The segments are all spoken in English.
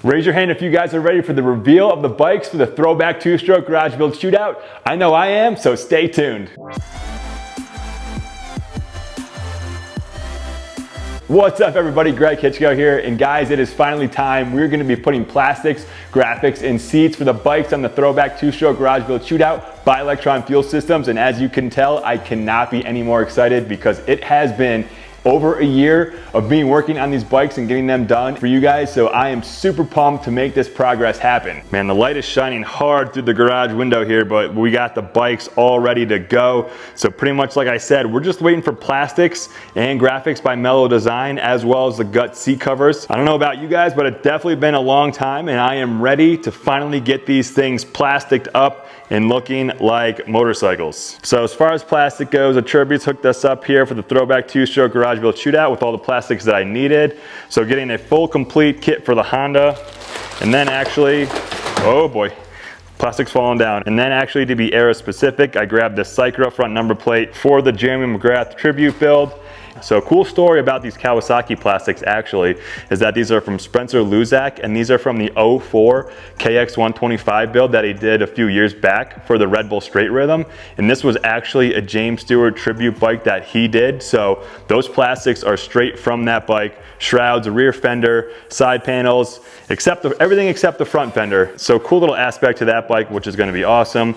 Raise your hand if you guys are ready for the reveal of the bikes for the Throwback two-stroke garage build shootout. I know I am, so stay tuned. What's up everybody, Greg Hitchko here, and guys, it is finally time. We're gonna be putting plastics, graphics, and seats for the bikes on the Throwback two-stroke garage build shootout by Lectron Fuel Systems, and as you can tell, I cannot be any more excited because it has been over a year of me working on these bikes and getting them done for you guys, so I am super pumped to make this progress happen. Man, the light is shining hard through the garage window here, but we got the bikes all ready to go. So pretty much like I said, we're just waiting for plastics and graphics by Mellow Design, as well as the gut seat covers. I don't know about you guys, but it's definitely been a long time, and I am ready to finally get these things plasticed up and looking like motorcycles. So as far as plastic goes, Attribute's hooked us up here for the Throwback two-stroke garage build shootout with all the plastics that I needed. So getting a full complete kit for the Honda, and then actually, oh boy, plastic's falling down. And then actually to be era specific, I grabbed the Cycra front number plate for the Jeremy McGrath Tribute build. So a cool story about these Kawasaki plastics actually is that these are from Spencer Luzak, and these are from the 04 KX125 build that he did a few years back for the Red Bull Straight Rhythm. And this was actually a James Stewart tribute bike that he did. So those plastics are straight from that bike. Shrouds, rear fender, side panels, everything except the front fender. So cool little aspect to that bike, which is gonna be awesome.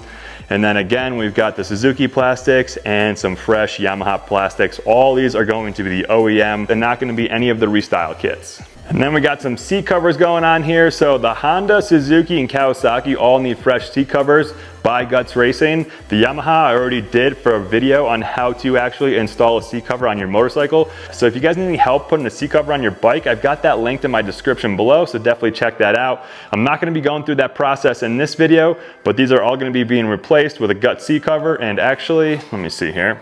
And then again, we've got the Suzuki plastics and some fresh Yamaha plastics. All these are going to be the OEM. They're not gonna be any of the restyle kits. And then we got some seat covers going on here. So the Honda, Suzuki, and Kawasaki all need fresh seat covers by Guts Racing. The Yamaha I already did for a video on how to actually install a seat cover on your motorcycle. So if you guys need any help putting a seat cover on your bike, I've got that linked in my description below, so definitely check that out. I'm not gonna be going through that process in this video, but these are all gonna be being replaced with a Guts seat cover. And actually, let me see here.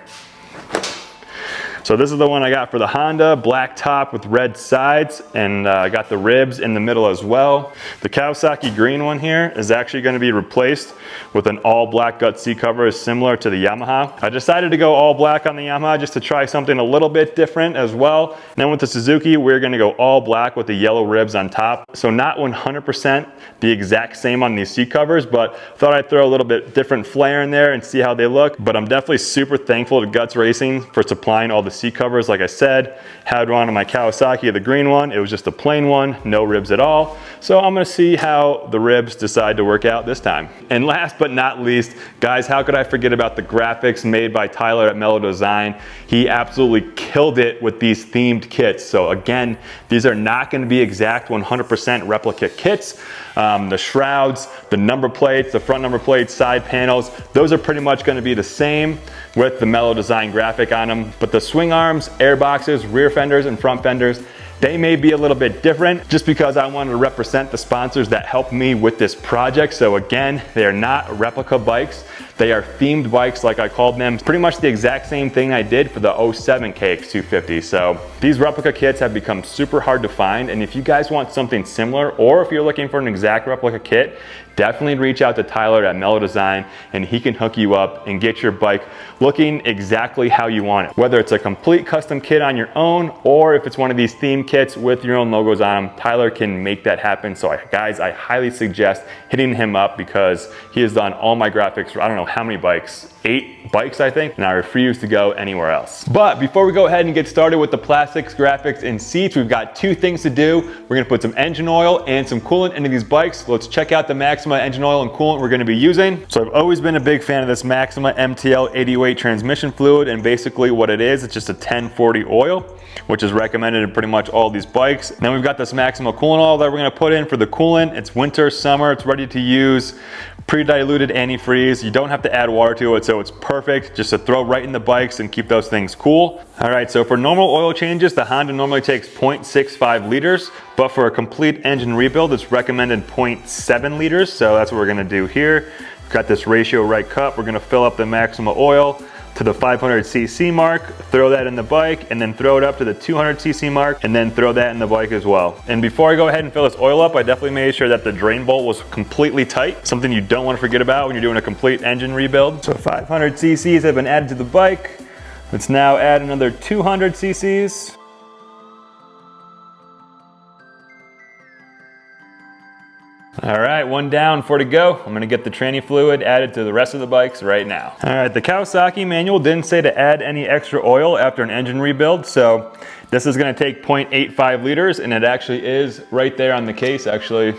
So this is the one I got for the Honda, black top with red sides, and I got the ribs in the middle as well. The Kawasaki green one here is actually going to be replaced with an all black gut seat cover similar to the Yamaha. I decided to go all black on the Yamaha just to try something a little bit different as well. And then with the Suzuki, we're going to go all black with the yellow ribs on top. So not 100% the exact same on these seat covers, but thought I'd throw a little bit different flair in there and see how they look. But I'm definitely super thankful to Guts Racing for supplying all the seat covers. Like I said, had one on my Kawasaki, the green one. It was just a plain one, no ribs at all. So I'm gonna see how the ribs decide to work out this time. And last but not least, guys, how could I forget about the graphics made by Tyler at Mellow Design? He absolutely killed it with these themed kits. So again, these are not gonna be exact 100% replica kits. The shrouds, the number plates, the front number plates, side panels, those are pretty much gonna be the same with the Mellow Design graphic on them. But the swing arms, air boxes, rear fenders, and front fenders, they may be a little bit different just because I wanted to represent the sponsors that helped me with this project. So again, they are not replica bikes. They are themed bikes like I called them. Pretty much the exact same thing I did for the 07 KX250. So these replica kits have become super hard to find. And if you guys want something similar, or if you're looking for an exact replica kit, definitely reach out to Tyler at Mellow Design and he can hook you up and get your bike looking exactly how you want it. Whether it's a complete custom kit on your own, or if it's one of these theme kits with your own logos on them, Tyler can make that happen. So guys, I highly suggest hitting him up because he has done all my graphics for I don't know how many bikes, 8 bikes I think, and I refuse to go anywhere else. But before we go ahead and get started with the plastics, graphics, and seats, we've got 2 things to do. We're gonna put some engine oil and some coolant into these bikes. Let's check out the Maxima engine oil and coolant we're gonna be using. So I've always been a big fan of this Maxima MTL 80 weight transmission fluid, and basically what it is, it's just a 1040 oil, which is recommended in pretty much all these bikes. Then we've got this Maxima coolant oil that we're gonna put in for the coolant. It's winter, summer, it's ready to use. Pre-diluted antifreeze. You don't have to add water to it, so it's perfect just to throw right in the bikes and keep those things cool. All right, so for normal oil changes, the Honda normally takes 0.65 liters, but for a complete engine rebuild, it's recommended 0.7 liters. So that's what we're gonna do here. We've got this ratio right cup. We're gonna fill up the Maxima oil to the 500cc mark, throw that in the bike, and then throw it up to the 200cc mark, and then throw that in the bike as well. And before I go ahead and fill this oil up, I definitely made sure that the drain bolt was completely tight, something you don't want to forget about when you're doing a complete engine rebuild. So 500cc's have been added to the bike. Let's now add another 200cc's. All right, one down, 4 to go. I'm gonna get the tranny fluid added to the rest of the bikes right now. All right, the Kawasaki manual didn't say to add any extra oil after an engine rebuild, so this is gonna take 0.85 liters, and it actually is right there on the case. Actually,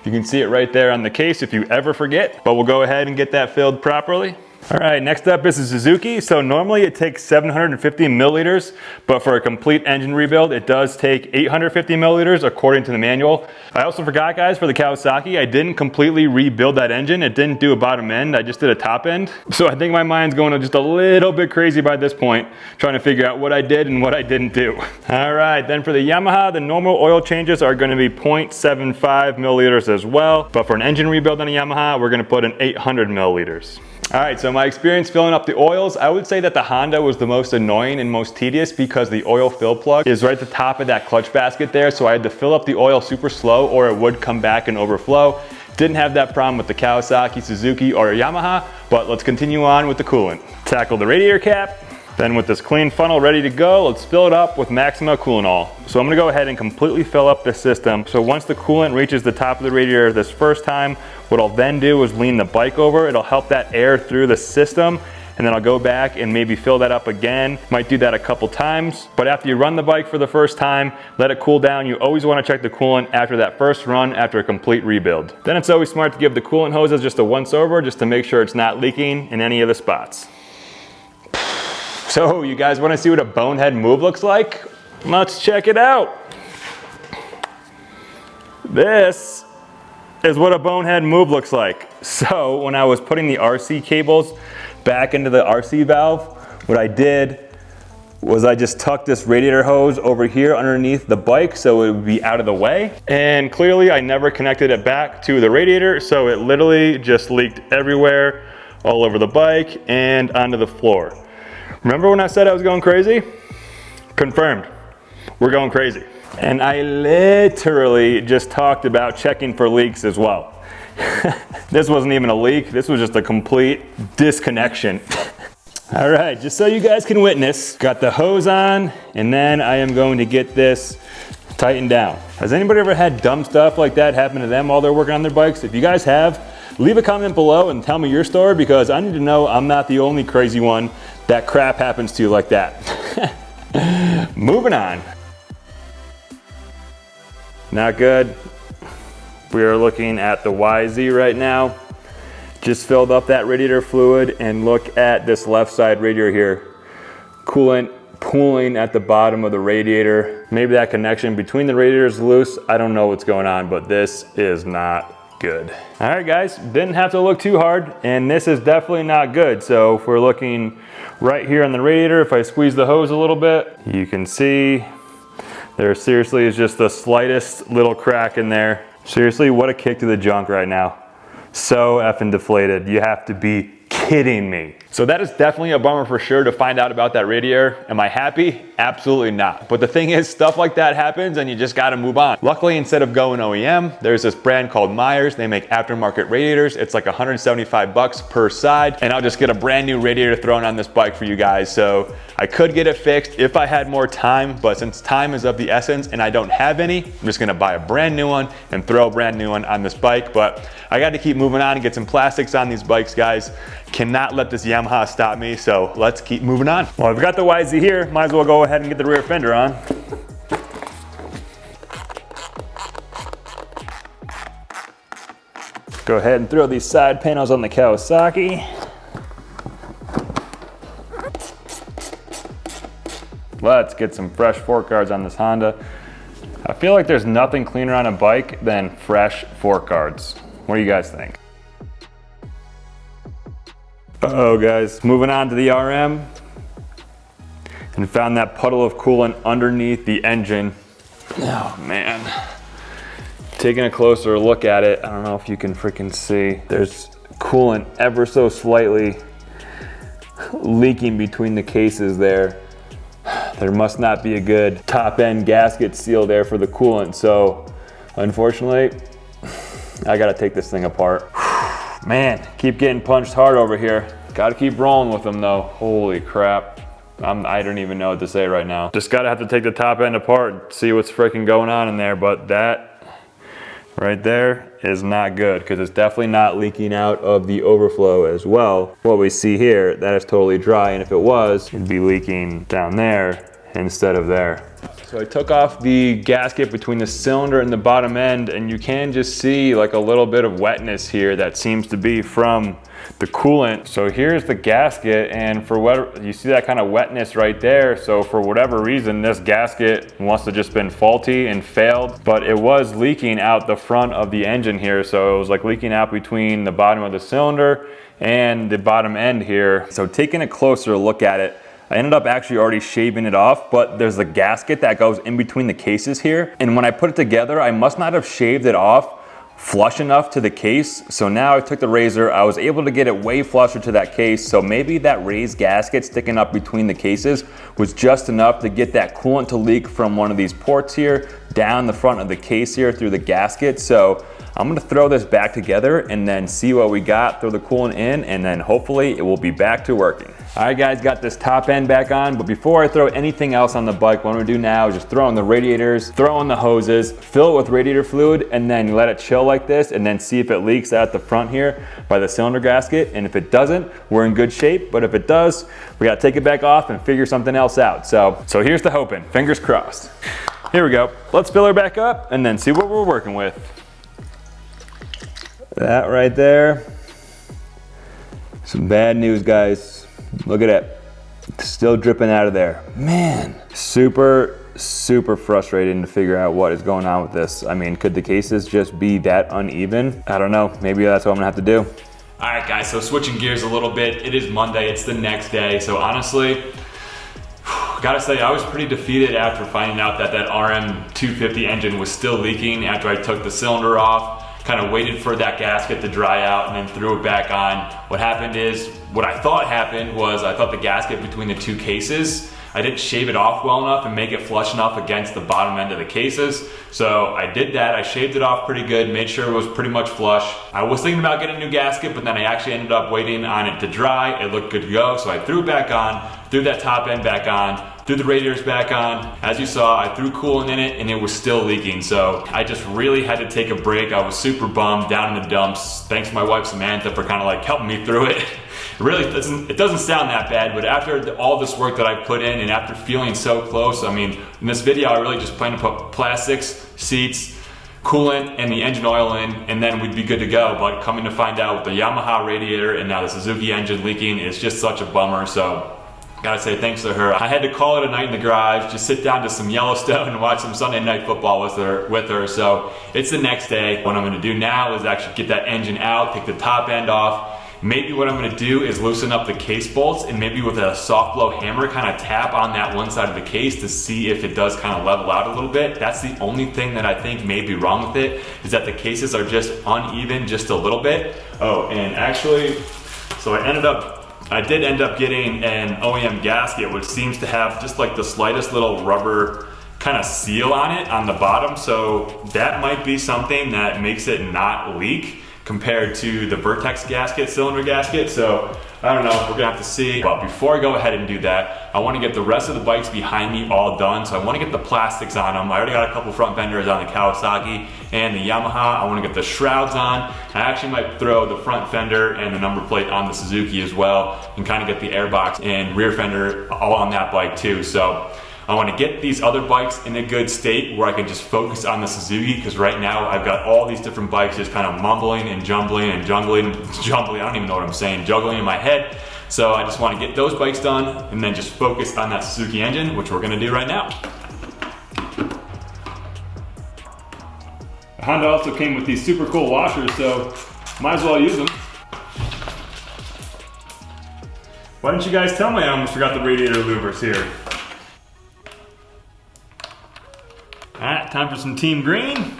you can see it right there on the case if you ever forget, but we'll go ahead and get that filled properly. All right, next up is a Suzuki. So normally it takes 750 milliliters, but for a complete engine rebuild, it does take 850 milliliters according to the manual. I also forgot, guys, for the Kawasaki, I didn't completely rebuild that engine. It didn't do a bottom end, I just did a top end. So I think my mind's going just a little bit crazy by this point, trying to figure out what I did and what I didn't do. All right, then for the Yamaha, the normal oil changes are gonna be 0.75 milliliters as well, but for an engine rebuild on a Yamaha, we're gonna put in 800 milliliters. All right, so my experience filling up the oils, I would say that the Honda was the most annoying and most tedious because the oil fill plug is right at the top of that clutch basket there, so I had to fill up the oil super slow or it would come back and overflow. Didn't have that problem with the Kawasaki, Suzuki, or Yamaha, but let's continue on with the coolant. Tackle the radiator cap. Then with this clean funnel ready to go, let's fill it up with Maxima coolant oil. So I'm gonna go ahead and completely fill up the system. So once the coolant reaches the top of the radiator this first time, what I'll then do is lean the bike over. It'll help that air through the system, and then I'll go back and maybe fill that up again. Might do that a couple times, but after you run the bike for the first time, let it cool down. You always wanna check the coolant after that first run after a complete rebuild. Then it's always smart to give the coolant hoses just a once over just to make sure it's not leaking in any of the spots. So you guys wanna see what a bonehead move looks like? Let's check it out. This is what a bonehead move looks like. So when I was putting the RC cables back into the RC valve, what I did was I just tucked this radiator hose over here underneath the bike so it would be out of the way. And clearly I never connected it back to the radiator, so it literally just leaked everywhere, all over the bike and onto the floor. Remember when I said I was going crazy? Confirmed, we're going crazy. And I literally just talked about checking for leaks as well. This wasn't even a leak, this was just a complete disconnection. All right, just so you guys can witness, got the hose on, and then I am going to get this tightened down. Has anybody ever had dumb stuff like that happen to them while they're working on their bikes? If you guys have, leave a comment below and tell me your story, because I need to know I'm not the only crazy one that crap happens to like that. Moving on. Not good. We are looking at the YZ right now. Just filled up that radiator fluid, and look at this left side radiator here. Coolant pooling at the bottom of the radiator. Maybe that connection between the radiators is loose. I don't know what's going on, but this is not good. All right, guys, didn't have to look too hard, and this is definitely not good. So if we're looking right here on the radiator, if I squeeze the hose a little bit, you can see there seriously is just the slightest little crack in there. Seriously, what a kick to the junk right now. So effing deflated. You have to be kidding me. So that is definitely a bummer for sure to find out about that radiator. Am I happy? Absolutely not. But the thing is, stuff like that happens and you just gotta move on. Luckily, instead of going OEM, there's this brand called Myers. They make aftermarket radiators. It's like 175 bucks per side, and I'll just get a brand new radiator thrown on this bike for you guys. So I could get it fixed if I had more time, but since time is of the essence and I don't have any, I'm just gonna buy a brand new one and throw a brand new one on this bike. But I got to keep moving on and get some plastics on these bikes, guys. Cannot let this Yamaha stop me, so let's keep moving on. Well, I've got the YZ here, might as well go ahead and get the rear fender on. Go ahead and throw these side panels on the Kawasaki. Let's get some fresh fork guards on this Honda. I feel like there's nothing cleaner on a bike than fresh fork guards. What do you guys think? Uh-oh, guys, moving on to the RM, and found that puddle of coolant underneath the engine. Oh man. Taking a closer look at it, I don't know if you can freaking see, there's coolant ever so slightly leaking between the cases there. There must not be a good top end gasket seal there for the coolant, so unfortunately, I gotta take this thing apart. Man, keep getting punched hard over here. Gotta keep rolling with them though. Holy crap. I don't even know what to say right now. Just gotta have to take the top end apart and see what's freaking going on in there, but that right there is not good because it's definitely not leaking out of the overflow as well. What we see here, that is totally dry, and if it was, it'd be leaking down there instead of there. So I took off the gasket between the cylinder and the bottom end, and you can just see like a little bit of wetness here that seems to be from the coolant. So here's the gasket, and for what you see that kind of wetness right there. So for whatever reason, this gasket must have just been faulty and failed, but it was leaking out the front of the engine here. So it was like leaking out between the bottom of the cylinder and the bottom end here. So taking a closer look at it, I ended up actually already shaving it off, but there's a gasket that goes in between the cases here. And when I put it together, I must not have shaved it off flush enough to the case. So now I took the razor, I was able to get it way flusher to that case. So maybe that raised gasket sticking up between the cases was just enough to get that coolant to leak from one of these ports here down the front of the case here through the gasket. So I'm gonna throw this back together and then see what we got, throw the coolant in, and then hopefully it will be back to working. All right guys, got this top end back on, but before I throw anything else on the bike, what I'm gonna do now is just throw in the radiators, throw in the hoses, fill it with radiator fluid, and then let it chill like this, and then see if it leaks out the front here by the cylinder gasket. And if it doesn't, we're in good shape, but if it does, we gotta take it back off and figure something else out. So here's the hoping, fingers crossed. Here we go, let's fill her back up and then see what we're working with. That right there, some bad news guys. Look at it, still dripping out of there. Man, super frustrating to figure out what is going on with this. I mean, could the cases just be that uneven? I don't know, maybe that's what I'm gonna have to do. All right guys, so switching gears a little bit, it is Monday, it's the next day. So honestly, gotta say, I was pretty defeated after finding out that that RM250 engine was still leaking after I took the cylinder off. Kind of waited for that gasket to dry out and then threw it back on. What happened is, what I thought happened was I thought the gasket between the two cases, I didn't shave it off well enough and make it flush enough against the bottom end of the cases. So I did that, I shaved it off pretty good, made sure it was pretty much flush. I was thinking about getting a new gasket, but then I actually ended up waiting on it to dry. It looked good to go, so I threw it back on, threw that top end back on, threw the radiators back on. As you saw, I threw coolant in it and it was still leaking. So I just really had to take a break. I was super bummed, down in the dumps. Thanks to my wife Samantha for kind of like helping me through it. It doesn't sound that bad, but after all this work that I put in and after feeling so close, I mean, in this video I really just plan to put plastics, seats, coolant, and the engine oil in, and then we'd be good to go. But coming to find out with the Yamaha radiator and now the Suzuki engine leaking, it's just such a bummer. So gotta say thanks to her. I had to call it a night in the garage, just sit down to some Yellowstone and watch some Sunday Night Football with her. So it's the next day. What I'm gonna do now is actually get that engine out, take the top end off. Maybe what I'm gonna do is loosen up the case bolts and maybe with a soft blow hammer kind of tap on that one side of the case to see if it does kind of level out a little bit. That's the only thing that I think may be wrong with it, is that the cases are just uneven just a little bit. Oh, and actually, so I did end up getting an OEM gasket, which seems to have just like the slightest little rubber kind of seal on it on the bottom. So that might be something that makes it not leak compared to the Vertex gasket, cylinder gasket. So I don't know, we're gonna have to see. But before I go ahead and do that, I wanna get the rest of the bikes behind me all done. So I wanna get the plastics on them. I already got a couple front fenders on the Kawasaki and the Yamaha. I wanna get the shrouds on. I actually might throw the front fender and the number plate on the Suzuki as well and kind of get the airbox and rear fender all on that bike too. So I want to get these other bikes in a good state where I can just focus on the Suzuki, because right now I've got all these different bikes just kind of mumbling and jumbling and jumbling. I don't even know what I'm saying, juggling in my head. So I just want to get those bikes done and then just focus on that Suzuki engine, which we're going to do right now. The Honda also came with these super cool washers, so might as well use them. Why didn't you guys tell me I almost forgot the radiator louvers here? Alright, time for some Team Green.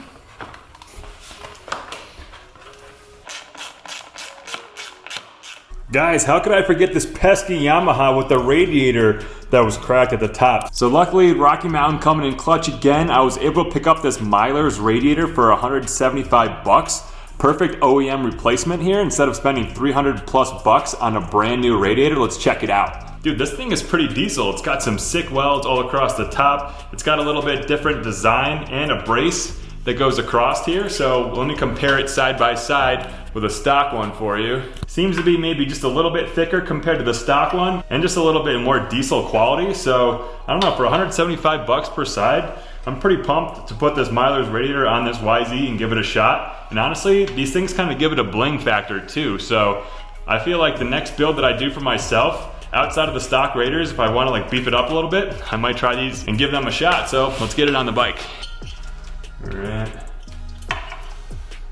Guys, how could I forget this pesky Yamaha with the radiator that was cracked at the top? So luckily, Rocky Mountain coming in clutch again. I was able to pick up this Myler's radiator for 175 bucks. Perfect OEM replacement here. Instead of spending 300 plus bucks on a brand new radiator, let's check it out. Dude, this thing is pretty diesel. It's got some sick welds all across the top. It's got a little bit different design and a brace that goes across here. So let me compare it side by side with a stock one for you. Seems to be maybe just a little bit thicker compared to the stock one and just a little bit more diesel quality. So I don't know, for 175 bucks per side, I'm pretty pumped to put this Myers radiator on this YZ and give it a shot. And honestly, these things kind of give it a bling factor too. So I feel like the next build that I do for myself, outside of the stock radiators, if I want to like beef it up a little bit, I might try these and give them a shot. So let's get it on the bike. All right.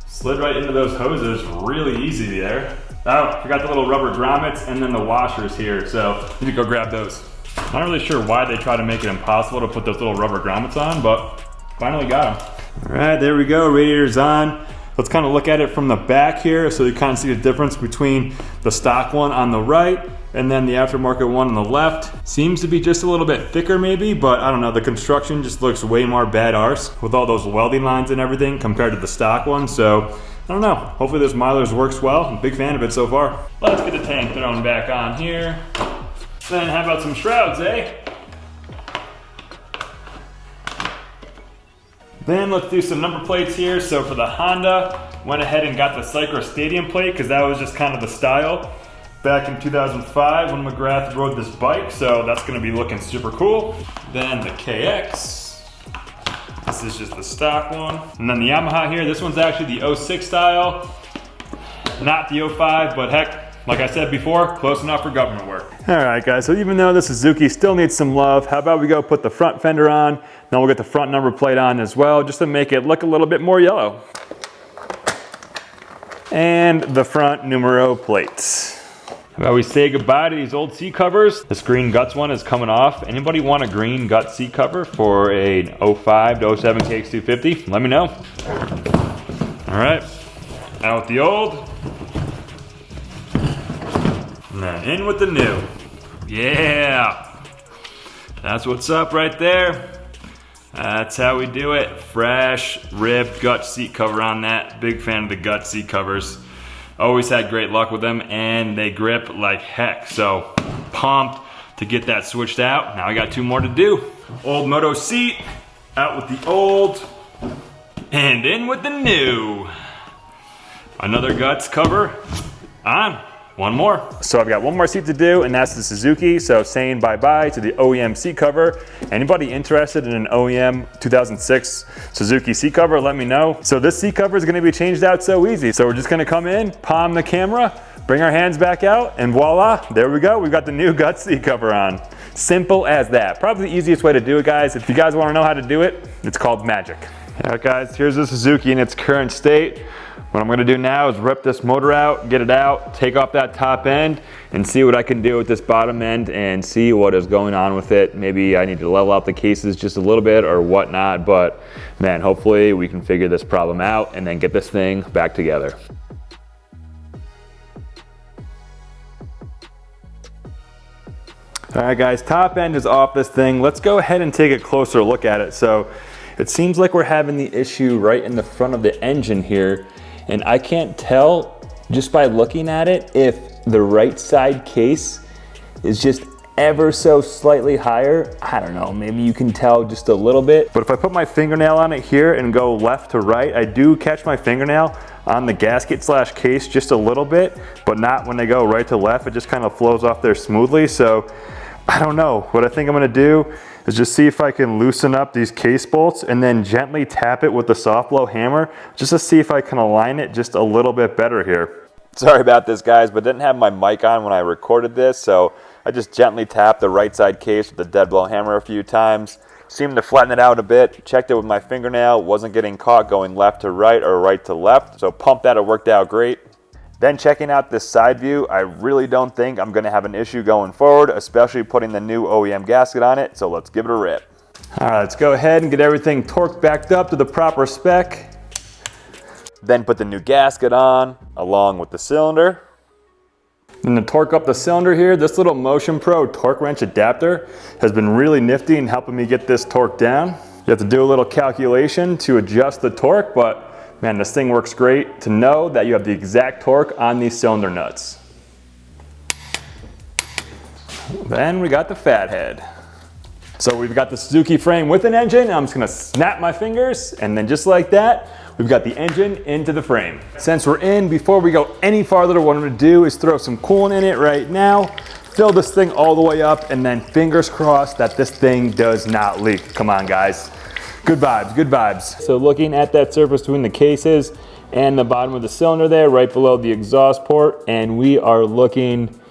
Slid right into those hoses really easy there. Oh, forgot the little rubber grommets and then the washers here. So need to go grab those. Not really sure why they try to make it impossible to put those little rubber grommets on, but finally got them. All right, there we go, radiator's on. Let's kind of look at it from the back here so you kind of see the difference between the stock one on the right and then the aftermarket one on the left. Seems to be just a little bit thicker maybe, but I don't know, the construction just looks way more bad arse with all those welding lines and everything compared to the stock one. So I don't know, hopefully this Myers works well. I'm a big fan of it so far. Let's get the tank thrown back on here. Then how about some shrouds, eh? Then let's do some number plates here. So for the Honda, went ahead and got the Cycler Stadium plate because that was just kind of the style back in 2005 when McGrath rode this bike. So that's gonna be looking super cool. Then the KX. This is just the stock one. And then the Yamaha here, this one's actually the 06 style, not the 05, but heck, like I said before, close enough for government work. All right guys, so even though the Suzuki still needs some love, how about we go put the front fender on, then we'll get the front number plate on as well, just to make it look a little bit more yellow. And the front numero plates. How about we say goodbye to these old seat covers? This green guts one is coming off. Anybody want a green guts seat cover for a 05 to 07 KX250? Let me know. All right, out with the old. And then in with the new. Yeah, that's what's up right there. That's how we do it. Fresh, ribbed gut seat cover on that. Big fan of the gut seat covers. Always had great luck with them and they grip like heck. So pumped to get that switched out. Now I got 2 more to do. Old moto seat, out with the old, and in with the new. Another guts cover on. 1 more. So I've got 1 more seat to do, and that's the Suzuki. So saying bye-bye to the OEM seat cover. Anybody interested in an OEM 2006 Suzuki seat cover, let me know. So this seat cover is gonna be changed out so easy. So we're just gonna come in, palm the camera, bring our hands back out, and voila, there we go. We've got the new gut seat cover on. Simple as that. Probably the easiest way to do it, guys. If you guys wanna know how to do it, it's called magic. All right, guys, here's the Suzuki in its current state. What I'm gonna do now is rip this motor out, get it out, take off that top end, and see what I can do with this bottom end and see what is going on with it. Maybe I need to level out the cases just a little bit or whatnot, but man, hopefully we can figure this problem out and then get this thing back together. All right guys, top end is off this thing. Let's go ahead and take a closer look at it. So it seems like we're having the issue right in the front of the engine here. And I can't tell just by looking at it if the right side case is just ever so slightly higher. I don't know, maybe you can tell just a little bit. But if I put my fingernail on it here and go left to right, I do catch my fingernail on the gasket slash case just a little bit, but not when they go right to left. It just kind of flows off there smoothly. So I don't know. What I think I'm gonna do is just see if I can loosen up these case bolts and then gently tap it with the soft blow hammer just to see if I can align it just a little bit better here. Sorry about this guys, but didn't have my mic on when I recorded this, so I just gently tapped the right side case with the dead blow hammer a few times. Seemed to flatten it out a bit, checked it with my fingernail, wasn't getting caught going left to right or right to left, so pumped that it worked out great. Then checking out this side view, I really don't think I'm gonna have an issue going forward, especially putting the new OEM gasket on it, so let's give it a rip. All right, let's go ahead and get everything torqued backed up to the proper spec. Then put the new gasket on, along with the cylinder. And to torque up the cylinder here, this little Motion Pro torque wrench adapter has been really nifty in helping me get this torque down. You have to do a little calculation to adjust the torque, but man, this thing works great to know that you have the exact torque on these cylinder nuts. Then we got the fat head. So we've got the Suzuki frame with an engine. I'm just gonna snap my fingers, and then just like that, we've got the engine into the frame. Since we're in, before we go any farther, what I'm gonna do is throw some coolant in it right now, fill this thing all the way up, and then fingers crossed that this thing does not leak. Come on, guys. Good vibes, good vibes. So looking at that surface between the cases and the bottom of the cylinder there, right below the exhaust port, and we are looking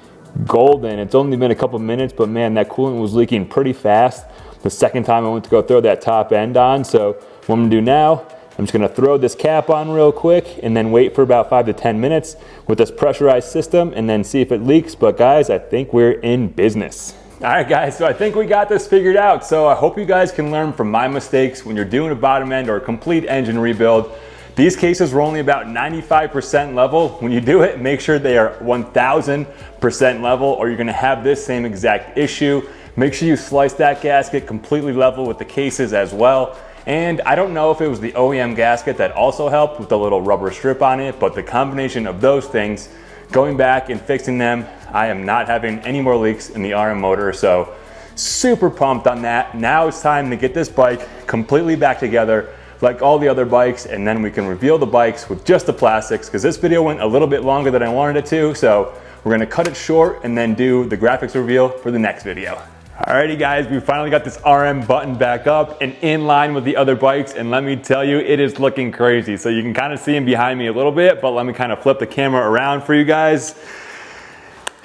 golden. It's only been a couple minutes, but man, that coolant was leaking pretty fast the second time I went to go throw that top end on. So what I'm gonna do now, I'm just gonna throw this cap on real quick and then wait for about 5 to 10 minutes with this pressurized system and then see if it leaks. But guys, I think we're in business. All right, guys, so I think we got this figured out. So I hope you guys can learn from my mistakes when you're doing a bottom end or a complete engine rebuild. These cases were only about 95% level. When you do it, make sure they are 1000% level or you're gonna have this same exact issue. Make sure you slice that gasket completely level with the cases as well. And I don't know if it was the OEM gasket that also helped with the little rubber strip on it, but the combination of those things, going back and fixing them, I am not having any more leaks in the RM motor. So super pumped on that. Now it's time to get this bike completely back together like all the other bikes, and then we can reveal the bikes with just the plastics, because this video went a little bit longer than I wanted it to, so we're gonna cut it short and then do the graphics reveal for the next video. Alrighty guys, we finally got this RM button back up and in line with the other bikes, and let me tell you, it is looking crazy. So you can kind of see him behind me a little bit, but let me kind of flip the camera around for you guys.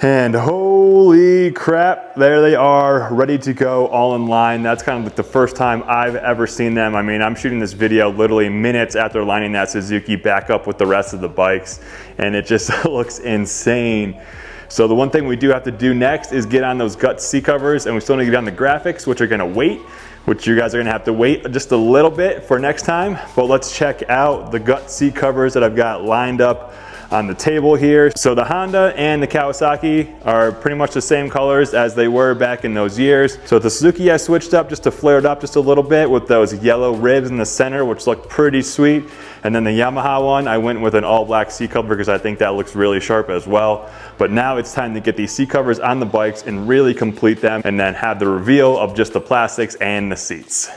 And holy crap, there they are, ready to go, all in line. That's kind of like the first time I've ever seen them. I mean, I'm shooting this video literally minutes after lining that Suzuki back up with the rest of the bikes, and it just looks insane. So the one thing we do have to do next is get on those gut seat covers, and we still need to get on the graphics, which are gonna wait, which you guys are gonna have to wait just a little bit for next time. But let's check out the gut seat covers that I've got lined up on the table here. So the Honda and the Kawasaki are pretty much the same colors as they were back in those years. So the Suzuki I switched up just to flare it up just a little bit with those yellow ribs in the center, which look pretty sweet. And then the Yamaha one, I went with an all black seat cover because I think that looks really sharp as well. But now it's time to get these seat covers on the bikes and really complete them, and then have the reveal of just the plastics and the seats.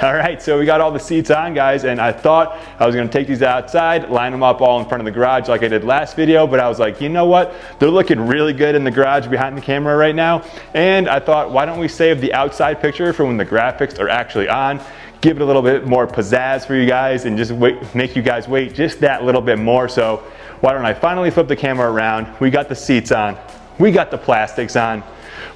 All right, so we got all the seats on, guys, and I thought I was gonna take these outside, line them up all in front of the garage like I did last video, but I was like, you know what? They're looking really good in the garage behind the camera right now, and I thought, why don't we save the outside picture for when the graphics are actually on, give it a little bit more pizzazz for you guys, and just make you guys wait just that little bit more. So why don't I finally flip the camera around? We got the seats on, we got the plastics on.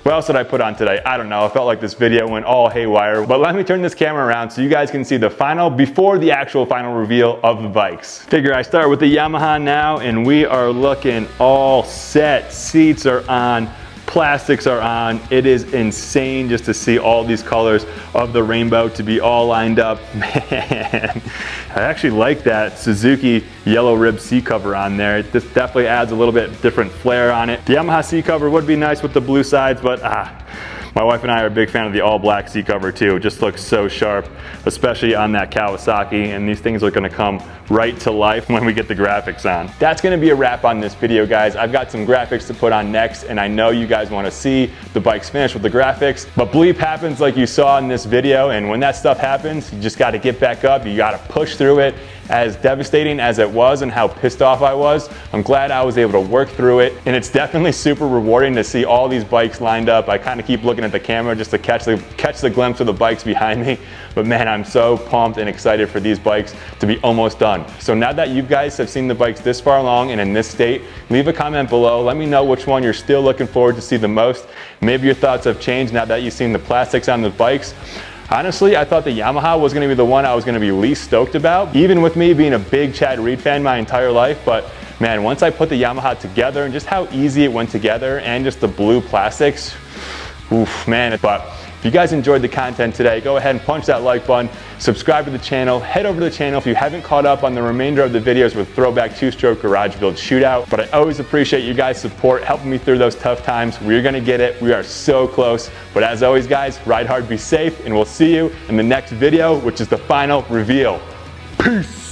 What else did I put on today? I don't know. I felt like this video went all haywire, but let me turn this camera around so you guys can see the final before the actual final reveal of the bikes. Figure I start with the Yamaha now, and we are looking all set. Seats are on, plastics are on. It is insane just to see all these colors of the rainbow to be all lined up. Man, I actually like that Suzuki yellow rib seat cover on there. This definitely adds a little bit different flair on it. The Yamaha seat cover would be nice with the blue sides, but my wife and I are a big fan of the all black seat cover too. It just looks so sharp, especially on that Kawasaki, and these things are gonna come right to life when we get the graphics on. That's gonna be a wrap on this video, guys. I've got some graphics to put on next, and I know you guys wanna see the bikes finished with the graphics, but bleep happens like you saw in this video, and when that stuff happens, you just gotta get back up, you gotta push through it. As devastating as it was and how pissed off I was, I'm glad I was able to work through it, and it's definitely super rewarding to see all these bikes lined up. I kind of keep looking at the camera just to catch the glimpse of the bikes behind me, but man, I'm so pumped and excited for these bikes to be almost done. So now that you guys have seen the bikes this far along and in this state, leave a comment below. Let me know which one you're still looking forward to see the most. Maybe your thoughts have changed now that you've seen the plastics on the bikes. Honestly, I thought the Yamaha was gonna be the one I was gonna be least stoked about, even with me being a big Chad Reed fan my entire life, but man, once I put the Yamaha together and just how easy it went together and just the blue plastics, oof, man. But if you guys enjoyed the content today, go ahead and punch that like button, subscribe to the channel, head over to the channel if you haven't caught up on the remainder of the videos with Throwback two-stroke garage build shootout. But I always appreciate you guys' support, helping me through those tough times. We're gonna get it, we are so close. But as always guys, ride hard, be safe, and we'll see you in the next video, which is the final reveal. Peace.